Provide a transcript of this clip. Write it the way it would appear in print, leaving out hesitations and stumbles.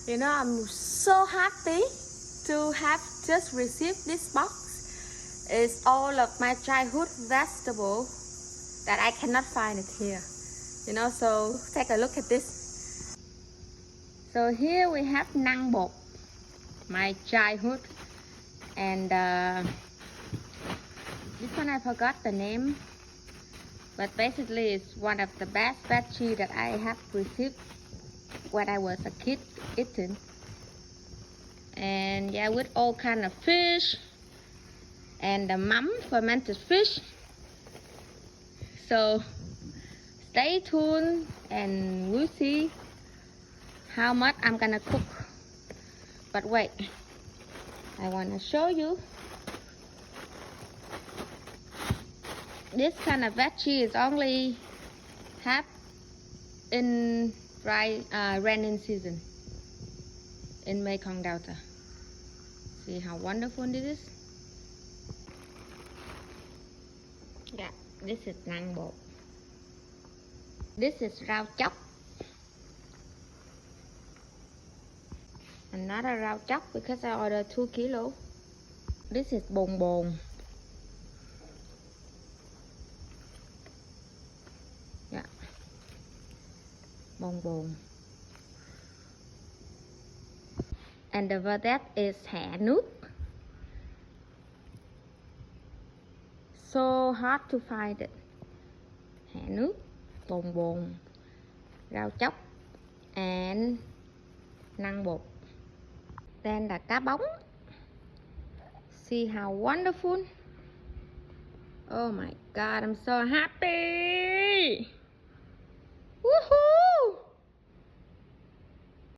You know, I'm so happy to have just received this box. It's all of my childhood vegetable that I cannot find it here. You know, so take a look at this. So here we have nang bột, my childhood, and this one I forgot the name, but basically it's one of the best veggie that I have received when I was a kid eating. And yeah, with all kind of fish and the fermented fish. So stay tuned and we'll see how much I'm gonna cook. But wait, I wanna show you. This kind of veggie is only have in rainy season in Mekong Delta. See how wonderful this is? Yeah, this is nang bột. This is rau chóc. Another rau chóc because I ordered 2 kilo. This is bồn bồn. Yeah, bồn bồn. And over that is hẹ nước. So hard to find it. Hẹ nước, bồn bồn, rau chóc, and nang bột. Then là cá bóng. See how wonderful. Oh my god, I'm so happy. Woohoo!